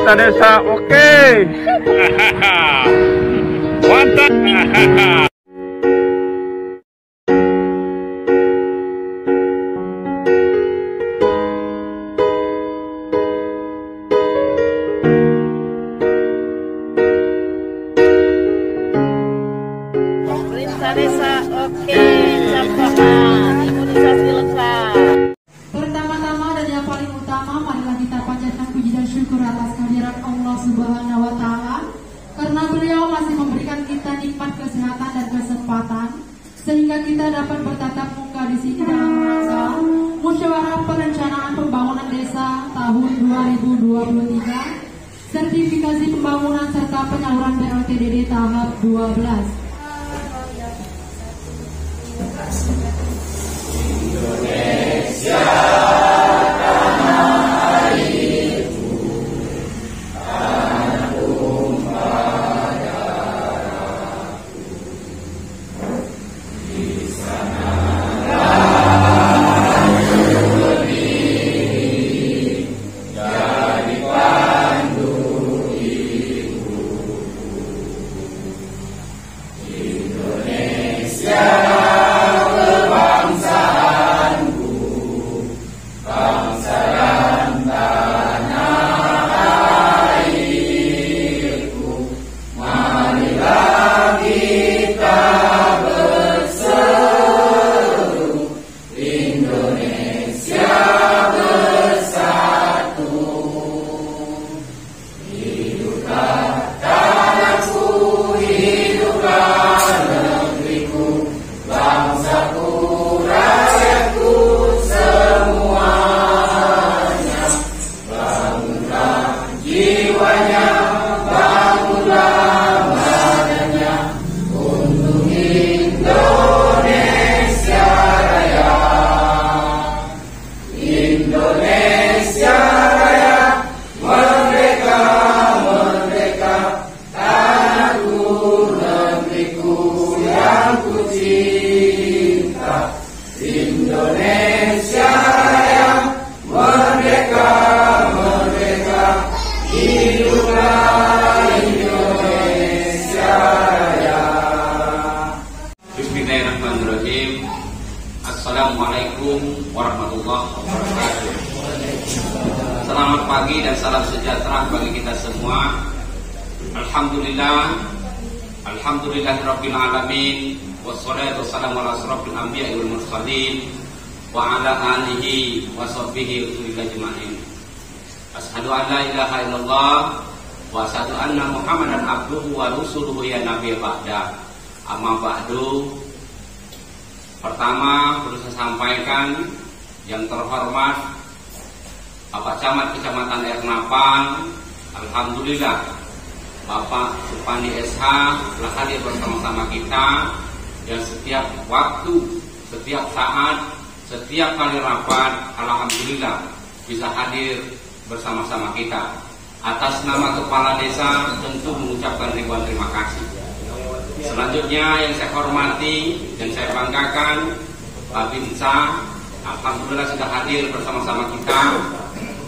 pemerintah desa. Oke. Mantap. Pemerintah desa, oke, campakan imunisasi lengkap. Pertama-tama dan yang paling utama, marilah kita panjatkan puji dan syukur atas kehadiran Allah Subhanahu wa Ta'ala, karena beliau masih memberikan kita nikmat kesehatan dan kesempatan sehingga kita dapat bertatap muka di sini dalam rangka musyawarah perencanaan pembangunan desa tahun 2023, sertifikasi pembangunan serta penyaluran BLTDD tahap 12. Indonesia. Bismillahirrahmanirrahim. Assalamualaikum warahmatullahi wabarakatuh. Selamat pagi dan salam sejahtera bagi kita semua. Alhamdulillahirabbil alamin, wassalatu wassalamu ala asrofil anbiya'i wal mursalin wa ala alihi wa sahbihi ajma'in. Asyhadu an la ilaha illallah wa asyhadu anna Muhammadan abduhu wa rasuluhu ya nabiy ba'da. Amma ba'du. Pertama perlu saya sampaikan yang terhormat Bapak Camat Kecamatan Ernapang, alhamdulillah Bapak Supandi SH telah hadir bersama-sama kita, dan setiap waktu, setiap saat, setiap kali rapat, alhamdulillah bisa hadir bersama-sama kita. Atas nama Kepala Desa tentu mengucapkan ribuan terima kasih. Selanjutnya yang saya hormati dan saya banggakan, Babinsa, alhamdulillah sudah hadir bersama-sama kita.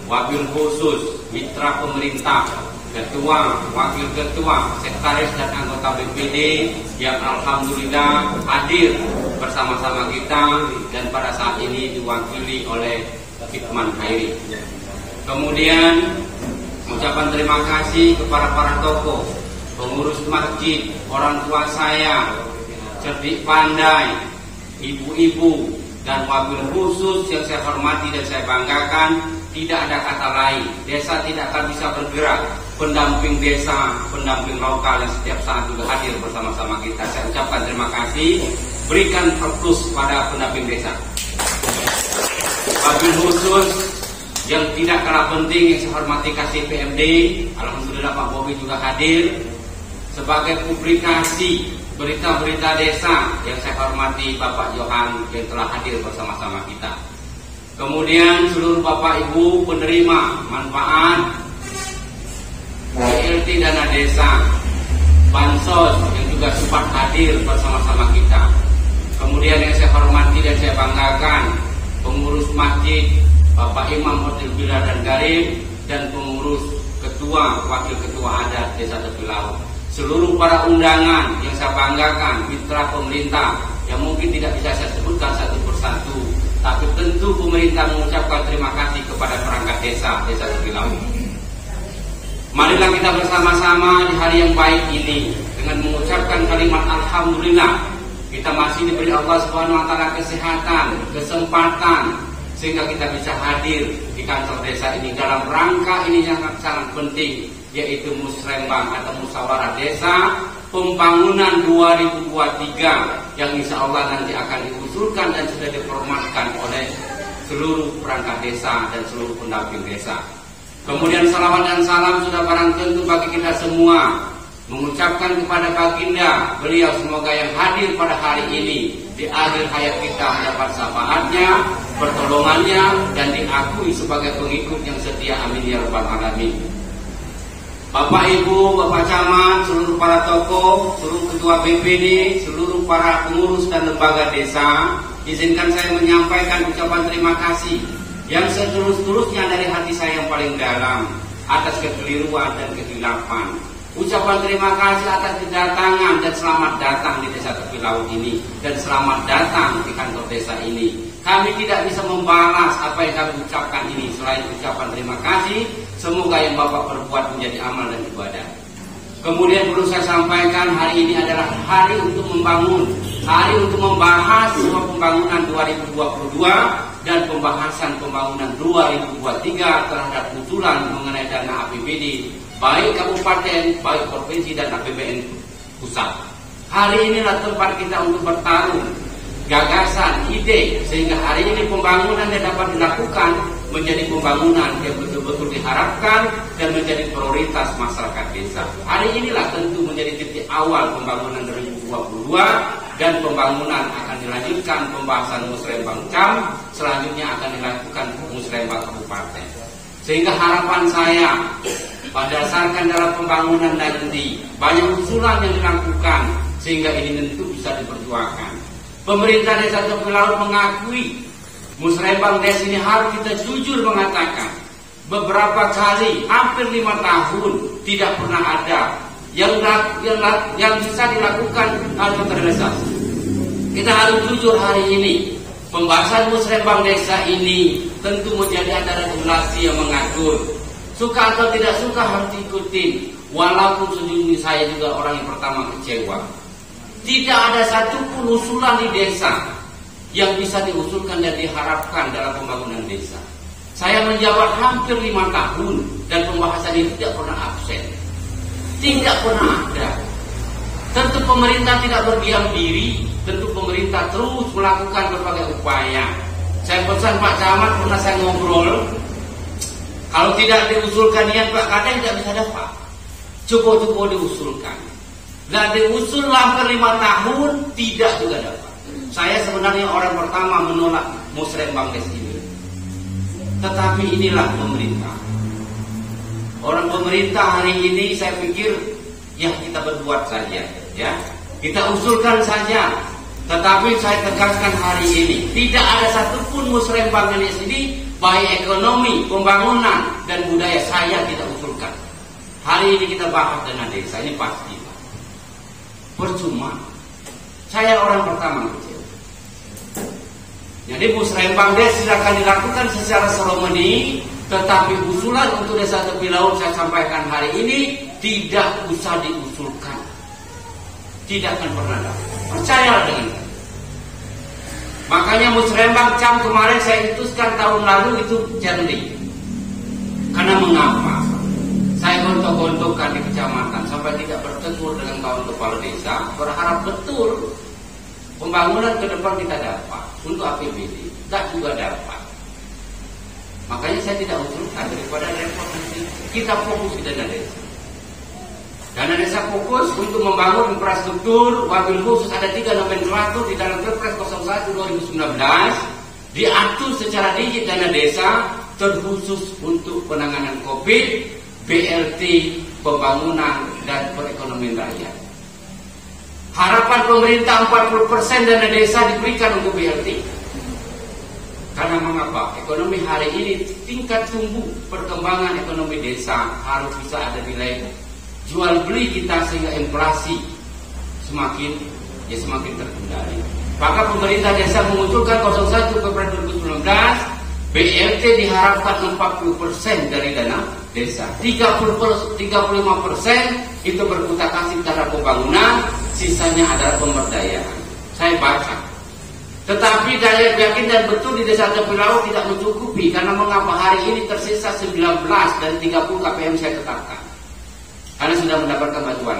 Wabil khusus, mitra pemerintah, ketua, wakil ketua, sekretaris dan anggota BPD yang alhamdulillah hadir bersama-sama kita dan pada saat ini diwakili oleh Hikman Khairi. Kemudian ucapan terima kasih kepada para tokoh, pengurus masjid, orang tua saya, cerdik pandai, ibu-ibu, dan wabil khusus yang saya hormati dan saya banggakan. Tidak ada kata lain, desa tidak akan bisa bergerak. Pendamping desa, pendamping lokal yang setiap saat juga hadir bersama-sama kita, saya ucapkan terima kasih. Berikan plus pada pendamping desa. Wabil khusus yang tidak kalah penting yang saya hormati KCPMD, alhamdulillah Pak Bobi juga hadir. Sebagai publikasi berita-berita desa yang saya hormati Bapak Johan yang telah hadir bersama-sama kita. Kemudian seluruh Bapak Ibu penerima manfaat BLT dana desa, bansos yang juga sempat hadir bersama-sama kita. Kemudian yang saya hormati dan saya banggakan pengurus masjid Bapak Imam Hotel Villa dan Garim dan pengurus ketua, wakil ketua adat Desa Tepi Laut, seluruh para undangan yang saya banggakan, mitra pemerintah yang mungkin tidak bisa saya sebutkan satu persatu, tapi tentu pemerintah mengucapkan terima kasih kepada perangkat desa Desa Tepi Laut. Marilah kita bersama-sama di hari yang baik ini dengan mengucapkan kalimat alhamdulillah. Kita masih diberi Allah Subhanahu wa taala kesehatan, kesempatan sehingga kita bisa hadir di kantor desa ini dalam rangka ini yang sangat penting, yaitu Musrembang atau Musyawarah Desa Pembangunan 2023 yang insya Allah nanti akan diusulkan dan sudah diformatkan oleh seluruh perangkat desa dan seluruh pendamping desa. Kemudian salawat dan salam sudah barang tentu bagi kita semua, mengucapkan kepada baginda beliau semoga yang hadir pada hari ini di akhir hayat kita mendapat syafaatnya, pertolongannya, dan diakui sebagai pengikut yang setia, amin ya rabbal alamin. Bapak Ibu, Bapak Camat, seluruh para tokoh, seluruh ketua BPD, seluruh para pengurus dan lembaga desa, izinkan saya menyampaikan ucapan terima kasih yang setulus-tulusnya dari hati saya yang paling dalam atas kekeliruan dan kehilapan. Ucapan terima kasih atas kedatangan dan selamat datang di Desa Tepi Laut ini dan selamat datang di kantor desa ini. Kami tidak bisa membalas apa yang kami ucapkan ini selain ucapan terima kasih. Semoga yang Bapak perbuat menjadi amal dan ibadah. Kemudian perlu saya sampaikan, hari ini adalah hari untuk membangun, hari untuk membahas semua pembangunan 2022 dan pembahasan pembangunan 2023 terhadap usulan mengenai dana APBD baik kabupaten, baik provinsi dan APBN pusat. Hari inilah tempat kita untuk bertarung gagasan, ide, sehingga hari ini pembangunan yang dapat dilakukan menjadi pembangunan yang betul-betul diharapkan dan menjadi prioritas masyarakat desa. Hari inilah tentu menjadi titik awal pembangunan 2022 dan pembangunan akan dilanjutkan pembahasan Musrembang Cam, selanjutnya akan dilakukan Musrembang Kabupaten. Sehingga harapan saya berdasarkan dalam pembangunan nanti banyak usulan yang dilakukan sehingga ini tentu bisa diperjuangkan. Pemerintah Desa Tepi Laut mengakui Musrembang Desa ini harus kita jujur mengatakan beberapa kali hampir 5 tahun tidak pernah ada yang bisa dilakukan alternatif. Kita harus jujur hari ini. Pembahasan Musrembang Desa ini tentu menjadi antara regulasi yang mengatur. Suka atau tidak suka harus diikuti. Walaupun sejujurnya saya juga orang yang pertama kecewa. Tidak ada satupun usulan di desa yang bisa diusulkan dan diharapkan dalam pembangunan desa. Saya menjawab hampir 5 tahun dan pembahasan ini tidak pernah absen. Tidak pernah ada. Tentu pemerintah tidak berdiam diri. Tentu pemerintah terus melakukan berbagai upaya. Saya pesan Pak Camat, pernah saya ngobrol, kalau tidak diusulkan niat Pak Kadang tidak bisa dapat. Coba-coba diusulkan. Dan diusul hampir 5 tahun tidak juga dapat. Saya sebenarnya orang pertama menolak Musrembang Desa ini. Tetapi inilah pemerintah. Orang pemerintah hari ini saya pikir ya kita berbuat saja, ya. Kita usulkan saja. Tetapi saya tegaskan hari ini tidak ada satupun Musrembang Desa ini baik ekonomi, pembangunan dan budaya saya tidak usulkan. Hari ini kita bahas dengan desa ini pasti. Percuma. Saya orang pertama kecil. Jadi Musrembang Desa akan dilakukan secara seremoni, tetapi usulan untuk Desa Tepi Laut saya sampaikan hari ini tidak usah diusulkan. Tidak akan pernah dapat. Percayalah dengan saya. Makanya Musrembang Cam kemarin saya putuskan tahun lalu itu jernih. Karena mengapa? Saya gontok-gontokkan di kecamatan sampai tidak bertemu dengan kawan kepala desa, berharap betul pembangunan ke depan kita dapat untuk APBD, tak juga dapat. Makanya saya tidak usulkan daripada repot nanti. Kita fokus di dana desa. Dana desa fokus untuk membangun infrastruktur, wabil khusus ada 3 nomenklatur di dalam Kepres 01 2019 diatur secara rigid dana desa terkhusus untuk penanganan COVID, BLT, pembangunan dan perekonomian rakyat. Harapan pemerintah 40% dana desa diberikan untuk BLT. Karena mengapa? Ekonomi hari ini tingkat tumbuh perkembangan ekonomi desa harus bisa ada nilai jual beli kita sehingga inflasi semakin terkendali. Maka pemerintah desa mengusulkan 01 Februari 2019 BLT diharapkan 40% dari dana desa, 35% itu berutak kasih terhadap pembangunan, sisanya adalah pemberdayaan. Saya baca. Tetapi saya yakin dan betul di desa Tepilau tidak mencukupi. Karena mengapa hari ini tersisa 19 dan 30 KPM saya tetapkan. Karena sudah mendapatkan bantuan.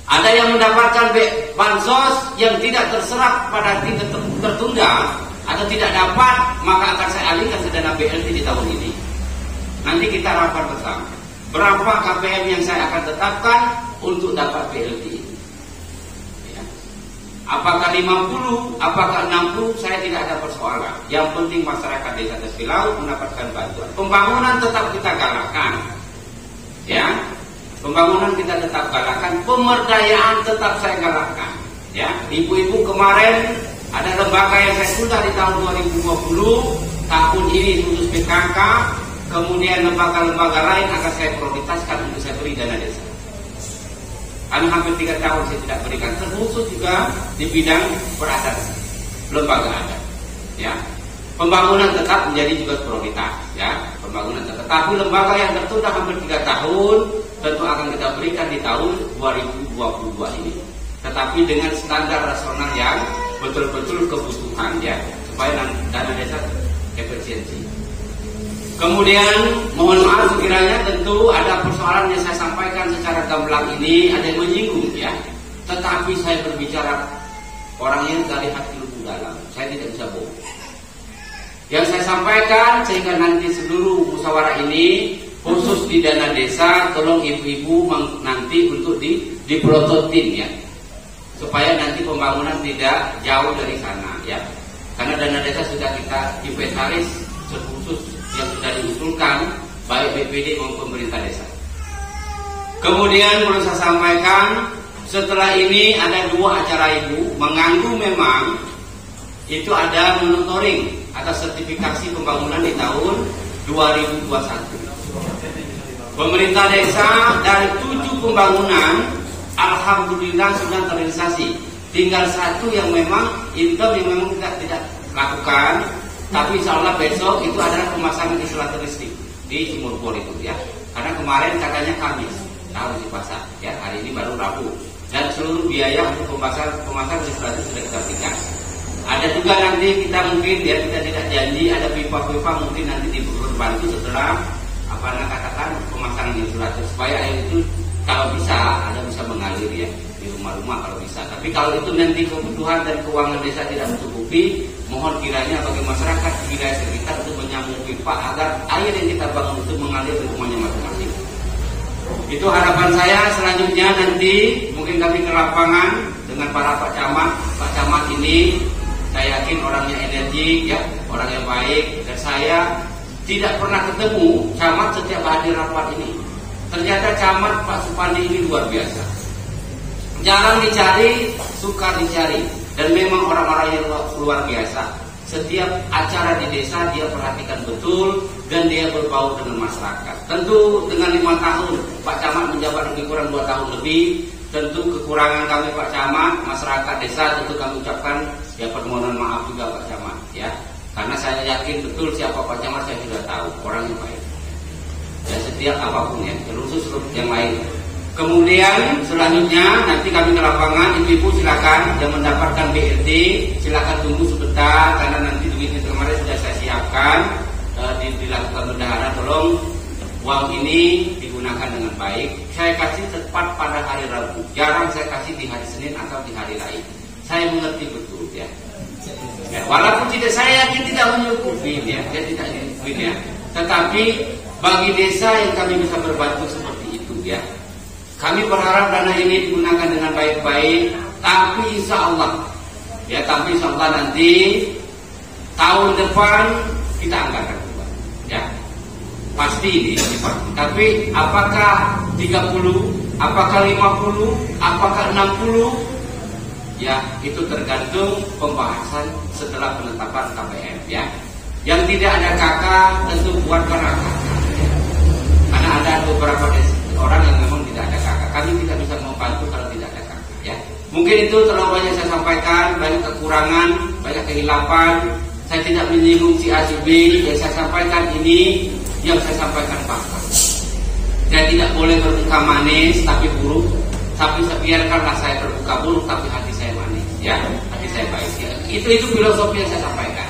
Ada yang mendapatkan bansos yang tidak terserap pada tingkat tertunda atau tidak dapat, maka akan saya alihkan ke dana BLT di tahun ini. Nanti kita rapat bersama. Berapa KPM yang saya akan tetapkan untuk dapat BLT ini? Apakah 50, apakah 60, saya tidak ada persoalan. Yang penting masyarakat desa Tepilau mendapatkan bantuan. Pembangunan tetap kita galakkan, ya. Pembangunan kita tetap galakkan, pemberdayaan tetap saya galakkan, ya. Ibu-ibu kemarin ada lembaga yang saya sudah di tahun 2020, tahun ini khusus PKK, kemudian lembaga-lembaga lain akan saya prioritaskan untuk saya beri dana desa. Kami hampir 3 tahun saya tidak berikan, terkhusus juga di bidang peradaban, lembaga adat. Ya, pembangunan tetap menjadi juga prioritas. Ya, pembangunan tetap. Tapi lembaga yang tertunda hampir 3 tahun tentu akan kita berikan di tahun 2022 ini. Tetapi dengan standar rasional yang betul-betul kebutuhan, ya, supaya dana desa efisiensi. Kemudian mohon maaf sekiranya tentu ada persoalan yang saya sampaikan secara gamblang ini ada yang menyinggung, ya. Tetapi saya berbicara orangnya dari hati lubuk dalam. Saya tidak bisa bohong. Yang saya sampaikan sehingga nanti seluruh musyawarah ini khusus di dana desa, tolong ibu-ibu nanti untuk diprototin, ya, supaya nanti pembangunan tidak jauh dari sana, ya. Karena dana desa sudah kita inventaris khusus yang sudah diusulkan baik BPD maupun pemerintah desa. Kemudian perlu saya sampaikan, setelah ini ada 2 acara ibu mengganggu memang itu ada monitoring atau sertifikasi pembangunan di tahun 2021. Pemerintah desa dari 7 pembangunan alhamdulillah sudah terrealisasi. Tinggal 1 yang memang income yang memang tidak lakukan. Tapi insya Allah besok itu adalah pemasangan insulator listrik di Sumurpol itu, ya. Karena kemarin katanya Kamis harus dipasang, ya. Hari ini baru Rabu. Dan seluruh biaya untuk pemasangan insulator sudah kita berikan. Ada juga nanti kita mungkin, ya, kita tidak janji ada pipa-pipa mungkin nanti dibantu setelah katakan pemasangan insulator supaya air itu kalau bisa bisa mengalir, ya, di rumah-rumah kalau bisa. Tapi kalau itu nanti kebutuhan dan keuangan desa tidak mencukupi, mohon kiranya bagi masyarakat di wilayah sekitar untuk menyambung pipa agar air yang kita bangun itu mengalir di rumahnya masing-masing. Itu harapan saya. Selanjutnya nanti mungkin kami ke lapangan dengan para Pak Camat ini saya yakin orangnya energik, ya, orang yang baik, dan saya tidak pernah ketemu camat setiap hadir rapat ini. Ternyata camat Pak Supandi ini luar biasa. Jarang dicari, suka dicari. Dan memang orang-orang yang luar biasa. Setiap acara di desa dia perhatikan betul dan dia berbau dengan masyarakat. Tentu dengan 5 tahun Pak Camat menjabat lebih kurang 2 tahun lebih. Tentu kekurangan kami Pak Camat, masyarakat desa tentu kami ucapkan ya permohonan maaf juga Pak Camat, ya. Karena saya yakin betul siapa Pak Camat saya sudah tahu, orang yang baik. Dan setiap apapun, ya, khusus yang lain. Kemudian selanjutnya nanti kami ke lapangan, ibu-ibu silakan yang mendapatkan BLT silakan tunggu sebentar karena nanti duitnya kemarin sudah saya siapkan, dilakukan bendahara. Tolong uang ini digunakan dengan baik. Saya kasih tepat pada hari Rabu, jarang saya kasih di hari Senin atau di hari lain. Saya mengerti betul, ya. Ya, walaupun tidak, saya yakin tidak menyukupi, ya, tidak menyukupi, ya. Tetapi bagi desa yang kami bisa berbantu seperti itu, ya. Kami berharap dana ini digunakan dengan baik-baik, tapi insya Allah, ya, tapi insya Allah nanti tahun depan kita anggarkan, ya, pasti ini. Tapi apakah 30, apakah 50, apakah 60, Ya, itu tergantung pembahasan setelah penetapan KPM ya. Yang tidak ada KK tentu buat para KK. Karena ada beberapa orang yang memang tidak ada KK. Kami tidak bisa membantu kalau tidak ada KK ya. Mungkin itu terlalu banyak saya sampaikan, banyak kekurangan, banyak kehilapan. Saya tidak menyinggung si A si B. Yang saya sampaikan ini yang saya sampaikan fakta. Saya tidak boleh bermuka manis tapi buruk. Tapi biarkanlah saya terbuka buruk tapi hati saya manis ya, hati saya baik ya. Itu filosofi yang saya sampaikan.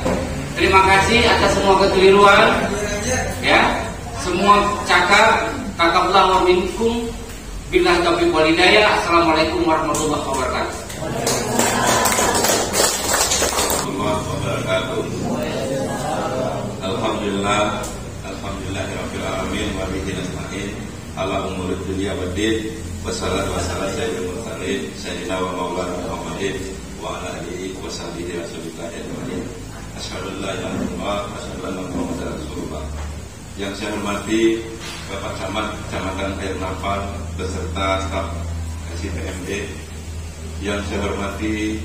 Terima kasih atas semua kekeliruan ya, semua cakap takablah wa minkum billahi taufiq wal hidayah. Assalamualaikum warahmatullahi wabarakatuh. Alhamdulillahirabbil alamin wa bihi nasta'in ala umuri dunya waddin. Wassalatu wassalamu sayyidil mursalin sayyidina wa maulana Muhammadin wa ala alihi wa sahbihi rasulillah ajmain. Asyhadu an la ilaha illallah wa asyhadu anna Muhammadar rasulullah. Yang saya hormati Bapak Camat Kecamatan Air Napal beserta staf KSPMD. Yang saya hormati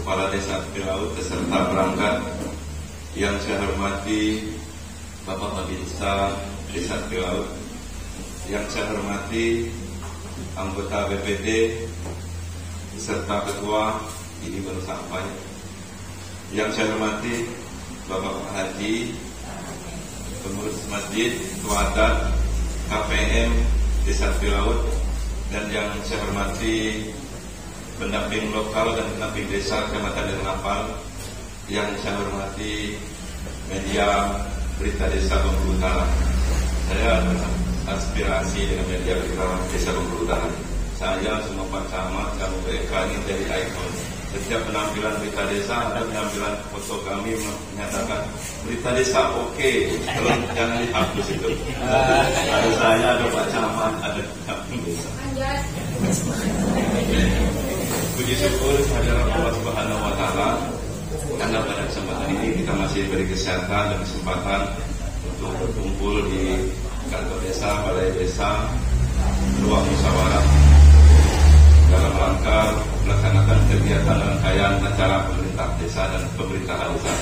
Kepala Desa Tepi Laut beserta perangkat. Yang saya hormati Bapak Babinsa Desa Tepi Laut. Yang saya hormati anggota BPD beserta ketua, ini baru sampai. Yang saya hormati Bapak Haji, pengurus masjid, ketua adat, KPM Desa Tepi Laut, dan yang saya hormati pendamping lokal dan pendamping desa Kecamatan Air Napal. Yang saya hormati media Berita Desa Bengkulu Utara. Saya aspirasi dengan media Berita Desa Bengkulu Utara. Saya semua Pak Camat dan mereka ini jadi ikon. Setiap penampilan Berita Desa ada penampilan foto kami menyatakan Berita Desa oke. Kalau jangan dihapus itu. Ada saya, ada Pak Camat, ada pendamping desa. Puji syukur kehadirat Allah Subhanahu wa taala karena pada kesempatan ini kita masih diberi kesehatan dan kesempatan untuk berkumpul di kantor desa, balai desa, ruang musyawarah dalam rangka melaksanakan kegiatan rangkaian acara pemerintah desa dan pemerintahan desa.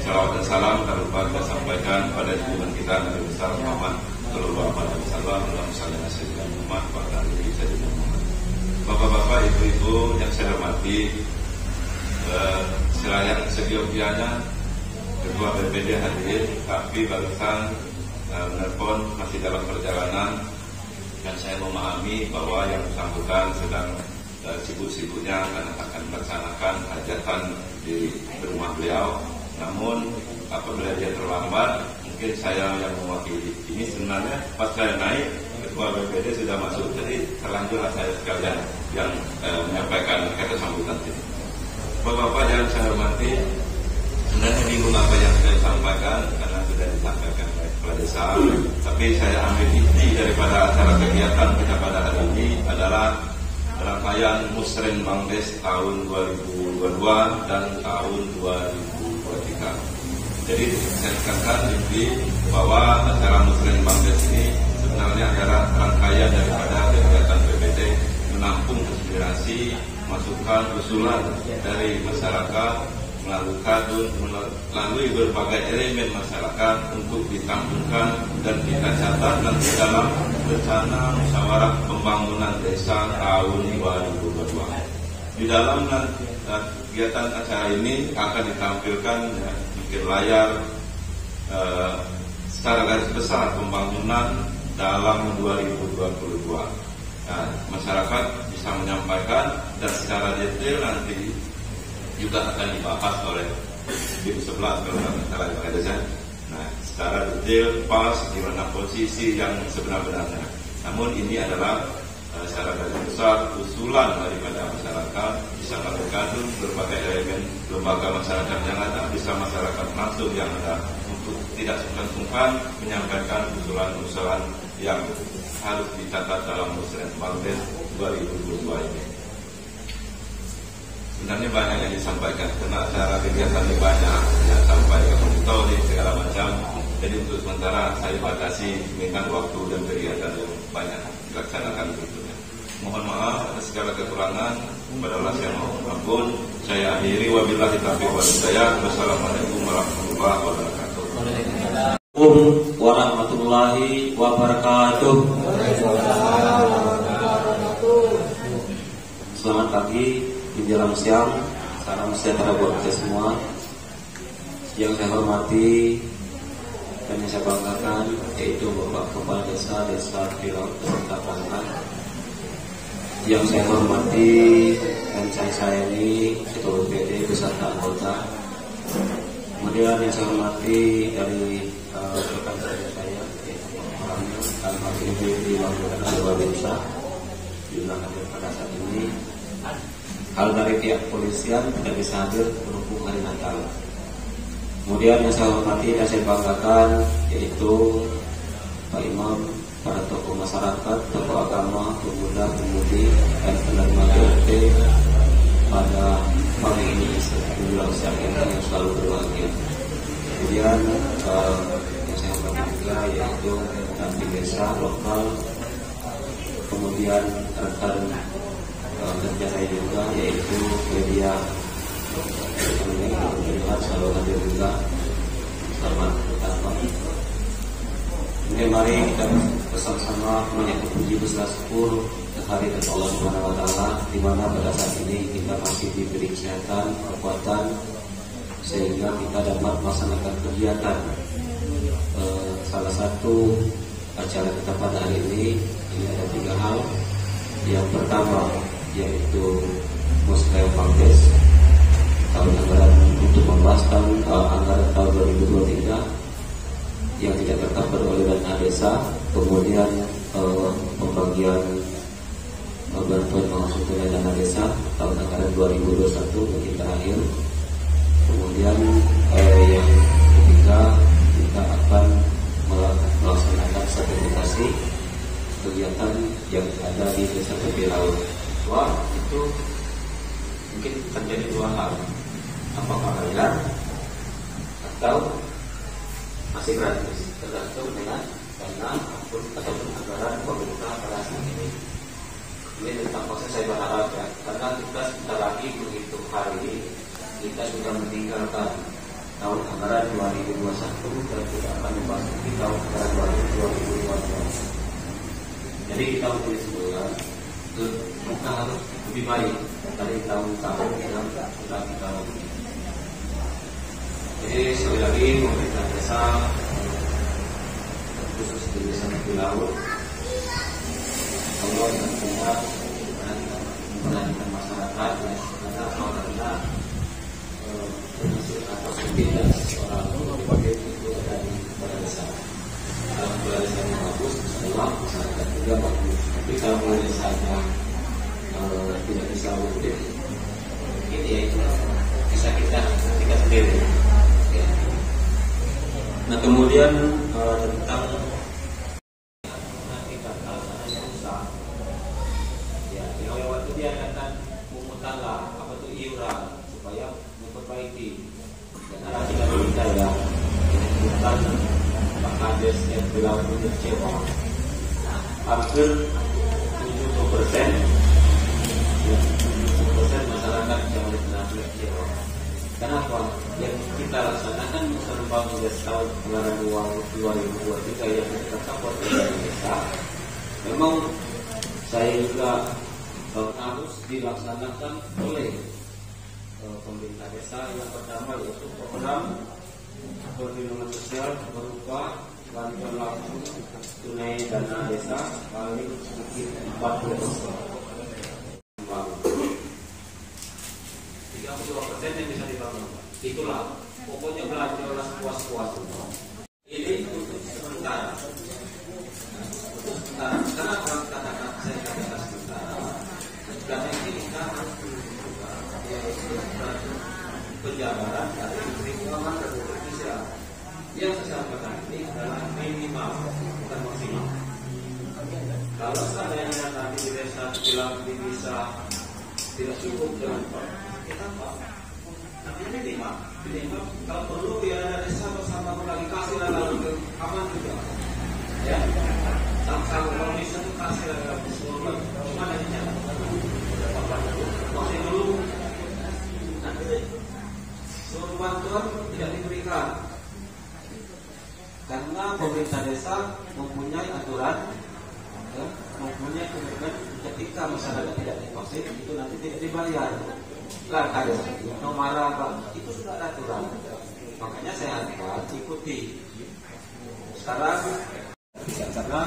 Salawat dan salam tak lupa kita sampaikan pada junjungan kita Nabi besar Muhammad sallallahu alaihi wasallam. Bapak-bapak, ibu-ibu yang saya hormati, seyogianya Ketua BPD hadir, tapi barusan menelpon masih dalam perjalanan, dan saya memahami bahwa yang bersangkutan sedang sibuk-sibuknya karena akan melaksanakan hajatan di rumah beliau. Namun apabila dia terlambat, mungkin saya yang mewakili. Ini sebenarnya pas saya naik, Ketua BPD sudah masuk, jadi terlanjurlah saya sekalian yang menyampaikan kata sambutan ini. Bapak-bapak yang saya hormati, sebenarnya bingung apa yang saya sampaikan karena sudah disampaikan oleh Kepala Desa. Tapi saya ambil inti daripada acara kegiatan kita pada hari ini adalah rangkaian Musren Bangdes tahun 2022 dan tahun 2023. Jadi saya tekankan inti bahwa acara Musren Bangdes ini sebenarnya adalah rangkaian daripada kegiatan BPD menampung aspirasi, masukan, usulan dari masyarakat melalui berbagai elemen masyarakat untuk ditampungkan dan kita catat nanti dalam rencana musyawarah pembangunan desa tahun 2022. Di dalam kegiatan acara ini akan ditampilkan bikin layar secara garis besar pembangunan dalam 2022. Nah, masyarakat bisa menyampaikan dan secara detail nanti juga akan dibahas oleh Ibu sebelah kalau salah saja. Nah, secara detail pas di mana posisi yang sebenar-benarnya. Namun ini adalah secara garis besar usulan daripada masyarakat, bisa melakukan berbagai elemen lembaga masyarakat yang ada, bisa masyarakat langsung yang ada, untuk tidak sungkan-sungkan menyampaikan usulan-usulan yang harus dicatat dalam Musren Bangdes 2022 ini. Sebenarnya banyak yang disampaikan karena acara kegiatan ini banyak yang sampaikan metode segala macam. Jadi untuk sementara saya batasi dengan waktu dan kegiatan yang banyak dilaksanakan berikutnya. Mohon maaf atas segala kekurangan. Kepada Allah yang Maha Pengampun. Saya akhiri, wabillahi taufiq wal hidayah. Wassalamualaikum warahmatullahi wabarakatuh. Assalamualaikum warahmatullahi wabarakatuh. Selamat pagi menjelang siang. Salam sejahtera buat kita semua. Yang saya hormati dan yang saya banggakan yaitu Bapak Kepala Desa Pilau beserta perangkat. Yang saya hormati dan saya sayangi Ketua BPD beserta anggota. Kemudian yang saya hormati dari rekan saya yaitu orangnya almarhum di Wanggulan luar biasa juga hadir pada saat ini. Hal dari pihak kepolisian tidak bisa hadir berhubung hari Natal. Kemudian yang saya hormati dan saya banggakan yaitu Pak Imam, para tokoh masyarakat, tokoh agama, pemuda, pemudi, dan penerima BLT pada pagi ini menjelang siang ini yang selalu berbahagia. Kemudian yang saya hormati juga yaitu di desa lokal, kemudian rekan kerja saya juga yaitu media. Terlihat selalu hadir juga. Selamat datang. Kemudian mari kita bersama-sama menyebut puji besar syukur kehadirat Allah Subhanahu wa taala di mana pada saat ini kita masih diberi kesehatan, kekuatan sehingga kita dapat melaksanakan kegiatan. Salah satu acara kita pada hari ini ada 3 hal. Yang pertama yaitu Muslim Kongres tahun anggaran untuk membahas anggaran tahun 2023 yang tidak tercover oleh dana desa, kemudian pembagian bantuan langsung tunai dana desa tahun anggaran 2021 yang terakhir. Kemudian yang ketiga kita akan melaksanakan sertifikasi kegiatan yang ada di desa Pilau. Wah, itu mungkin terjadi 2 hal. Apakah bayar atau masih gratis, tergantung dengan dana ataupun anggaran pemerintah pada saat ini. Ini tentang proses saya berharap ya, karena kita sebentar lagi menghitung hari kita sudah meninggalkan tahun anggaran 2021 dan kita akan memasuki tahun anggaran 2022. Jadi kita memilih sebulan kita harus lebih baik dari tahun-tahun yang sudah kita lalui. Jadi sekali lagi pemerintah desa khusus di desa Pilau Allah tentunya memperhatikan masyarakat karena awalnya atau setidaknya seorang pemimpin itu ada di kepala desa. Kalau kepala desa yang bagus, insya masyarakat juga bagus. Tapi kalau kepala desanya tidak bisa wujud, mungkin ya itu bisa kita sendiri. Ya. Nah kemudian tentang ya, di awal itu dia akan memutarlah apa itu iuran supaya memperbaiki. Dan ada tidak kita ya memutar Pak Kades yang bilang punya kecewa hampir 70%. 70% masyarakat yang benar-benar kecewa. Kenapa? Yang kita laksanakan serba tahun anggaran 2023 yang kita support dari desa. Memang saya juga harus dilaksanakan oleh pemerintah desa. Yang pertama yaitu program perlindungan sosial berupa bantuan langsung tunai dana desa paling sedikit 40%. 32% yang bisa dibangun. Itulah pokoknya belajarlah puas-puas. Ini untuk sementara. Untuk sementara. Kenapa katakan saya katakan sementara? Karena ini kita harus menunjukkan penjabaran dari lingkungan Republik Indonesia. Yang saya sampaikan ini adalah minimal, bukan maksimal. Kalau seandainya nanti di desa bilang bisa tidak cukup dengan kita apa? Nanti minimal. Kalau perlu ya ada desa bersama lagi kasih lalu ke aman juga. Ya, sama-sama kalau bisa tuh kasih lalu ke semua. Cuma hanya karena pemerintah desa mempunyai aturan, ya, mempunyai komitmen ketika masyarakat tidak divaksin itu nanti tidak dibayar. Lah ada nomara apa itu sudah ada aturan. Makanya saya harapkan ikuti. Sekarang karena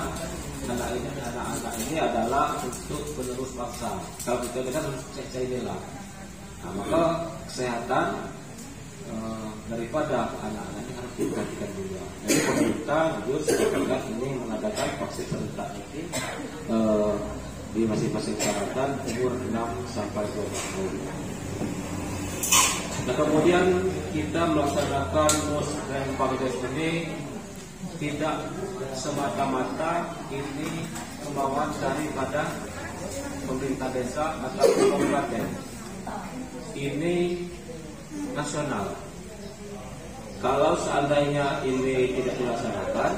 anak-anak ini adalah untuk penerus bangsa. Kalau kita kan cek inilah. Nah, maka kesehatan daripada anak-anak ini harus diperhatikan juga. Jadi pemerintah jujur sepakat ini mengadakan vaksin serentak ini di masing-masing kecamatan umur 6 sampai 12 tahun. Nah, kemudian kita melaksanakan musreng Bangdes ini tidak semata-mata ini kemauan daripada pemerintah desa atau kabupaten. Ini nasional. Kalau seandainya ini tidak dilaksanakan,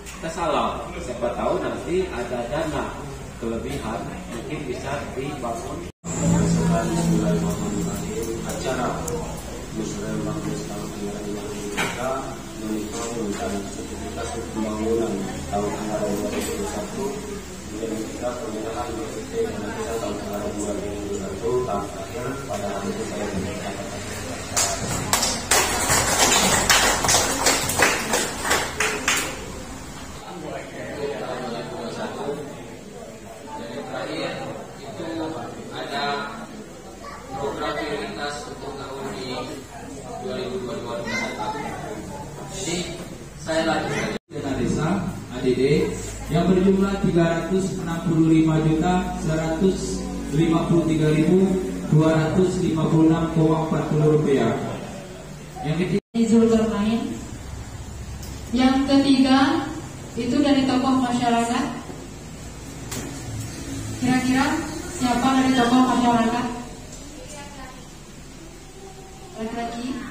kita salah. Siapa tahu nanti ada dana kelebihan mungkin bisa dibangun. Acara musreng Bangdes tahun anggaran yang kita monitor rencana sertifikat pembangunan tahun anggaran 2021 dan kita penyerahan BPT dan kita tahun anggaran 2021 tahun terakhir pada hari itu saya menyampaikan. Saya lanjutkan dana desa ADD yang berjumlah 365.253.256,40 rupiah. Yang ketiga Zulkarnain. Yang ketiga itu dari tokoh masyarakat. Kira-kira siapa dari tokoh masyarakat? Laki-laki.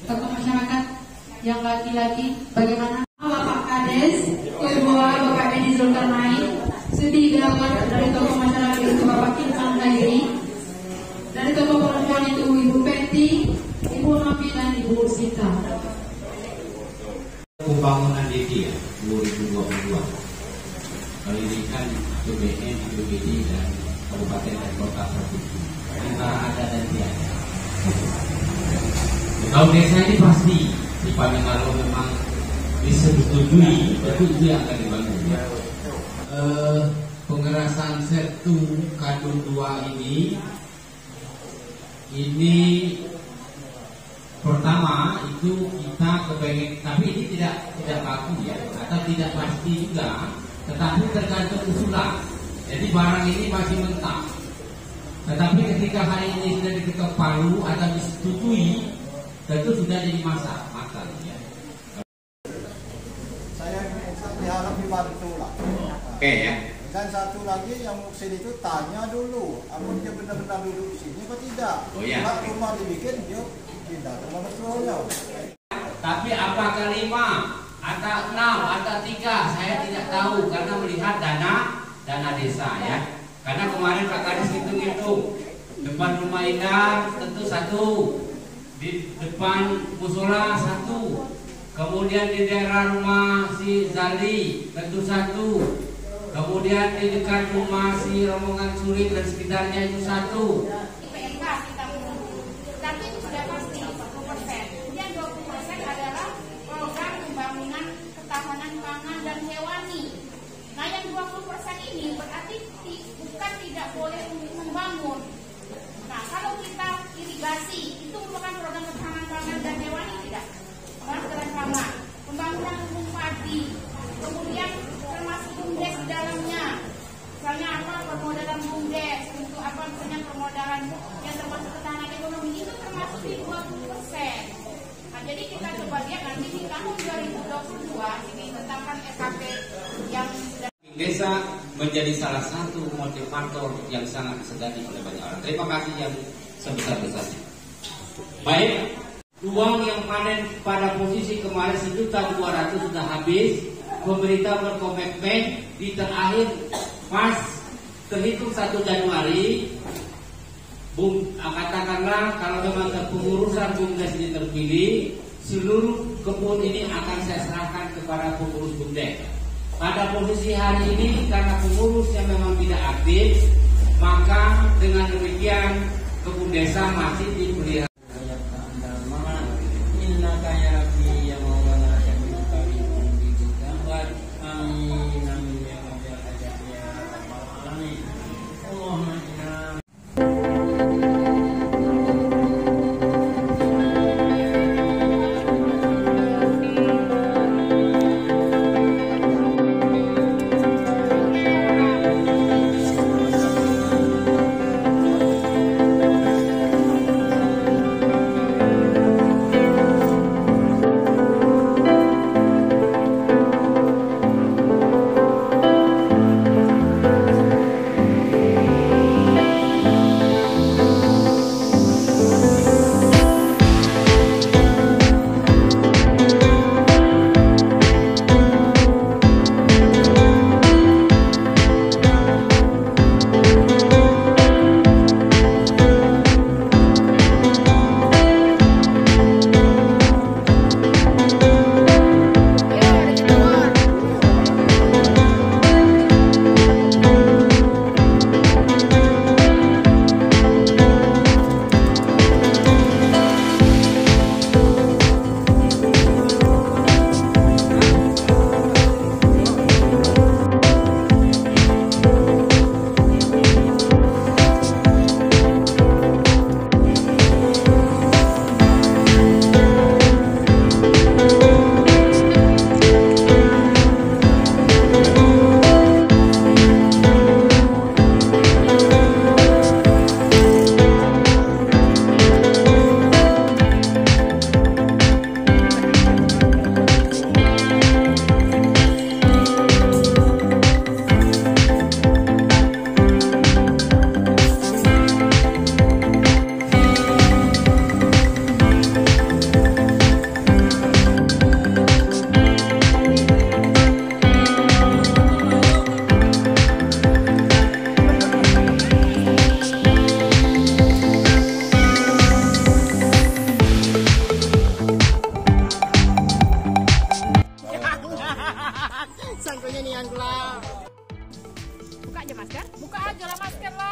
Tokoh masyarakat yang laki-laki bagaimana? Bapak Kades, kedua Bapak Edi Zulkarnain, ketiga dari tokoh masyarakat itu Bapak Kinsan Hairi, dari tokoh perempuan itu Ibu Peti, Ibu Nafi dan Ibu Sita. Pembangunan DT ya 2022. Kali ini kan BPN, BPD dan Kabupaten dan Kota Provinsi. Antara ada dan tiada. Kalau desa ini pasti dipandang kalau memang disetujui itu yang akan dibangun. Pengerasan Sertu Kadun 2 ini pertama itu kita kepengen, tapi ini tidak baku ya, atau tidak pasti juga, tetapi tergantung usulan. Jadi barang ini masih mentah. Tetapi ketika hari ini sudah diketok palu atau disetujui, tentu sudah jadi masalah ya. Saya diharap dibantu lah. Oke ya. Dan satu lagi yang muksin itu tanya dulu, apakah dia benar-benar duduk di sini atau tidak. Oh ya. Kalau rumah dibikin, dia pindah ke mana seluruhnya. Tapi apakah 5 atau 6 atau 3 saya tidak tahu karena melihat dana desa ya. Karena kemarin Pak Kadis hitung-hitung depan rumah Indah tentu 1. Di depan musola 1, kemudian di daerah rumah si Zali tentu 1, kemudian di dekat rumah si Rombongan Suri dan sekitarnya itu 1. IPNK kita menunggu, tapi itu sudah pasti 40%. Yang 20% adalah program pembangunan ketahanan pangan dan hewani. Nah yang 20% ini berarti bukan tidak boleh membangun. Nah, kalau kita irigasi, itu merupakan program ketahanan pangan dan hewani tidak? Ketahanan pangan, pembangunan lumbung padi, kemudian termasuk BUMDes di dalamnya. Misalnya apa permodalan BUMDes, untuk apa misalnya permodalan yang termasuk ketahanan ekonomi itu termasuk di 20%. Nah, jadi kita coba lihat nanti di tahun 2022 ini tentang SKP yang sudah Desa menjadi salah satu motivator yang sangat disegani oleh banyak orang. Terima kasih yang sebesar-besarnya. Baik, uang yang panen pada posisi kemarin 1.200.000 sudah habis. Pemerintah berkomitmen di terakhir pas terhitung 1 Januari Katakanlah kalau memang kepengurusan BUMDes ini terpilih, seluruh kebun ini akan saya serahkan kepada pengurus BUMDes. Pada posisi hari ini karena pengurusnya memang tidak aktif, maka dengan demikian kebun desa masih dipelihara.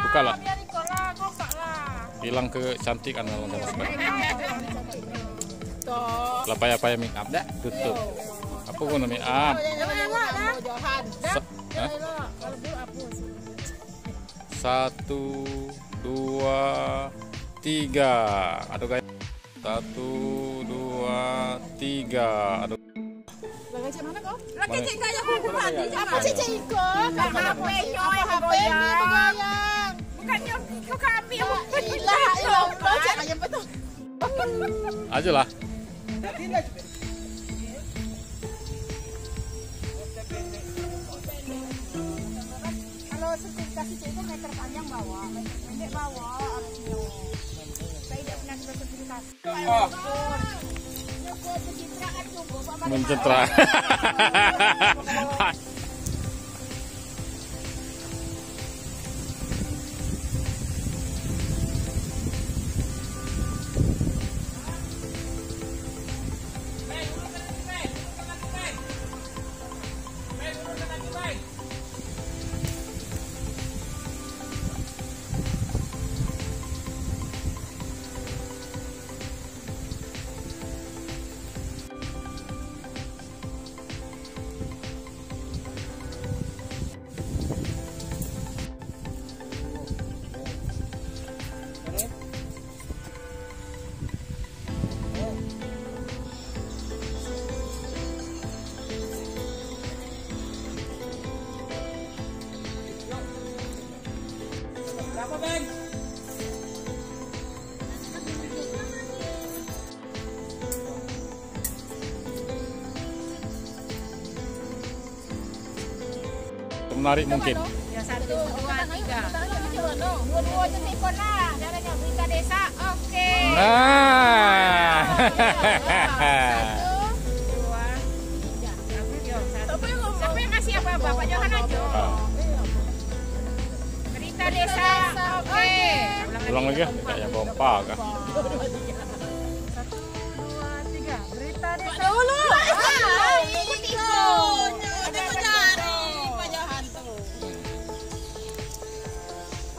Buka lah. Hilang kecantikan kalau nggak masker. Apa ya make up dah? Tutup. Apa guna make up? Satu, dua, tiga. Aduh guys. 1, 2, 3. Aduh. Lagi mana kau? Lagi cek gaya hubungan. Apa cek ikut? Karena HP-nya bergoyang. Bukannya kau kami. Ilah, cek aja betul. Aja lah. Kalau sertifikasi cek itu meter panjang bawah, meter pendek bawah harusnya. Saya tidak pernah sertifikasi. Mencitra. Berapa, Ben? Menarik mungkin. Ya 1, 2, 3. Dua-duanya telepon lah. Caranya berita desa. Oke. Nah. 1, 2, 3. Siapa yang kasih apa? Bapak Johan aja. Berita Berita desa, oke. Ulang lagi ya, kayak pompa kan. 1, 2, 3. Berita desa. Dulu.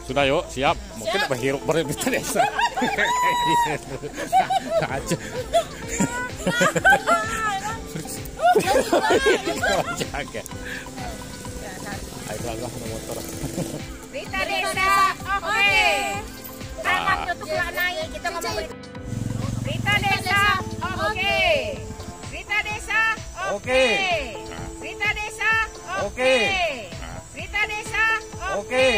Sudah yuk, siap. Mungkin berhirup berita desa. Aja. Jaga. Ayo lah motor. Berita desa, oke. Selamat tutup naik kita ngomong berita desa, oke. Berita desa, oke. Berita desa, oke. Berita desa, oke.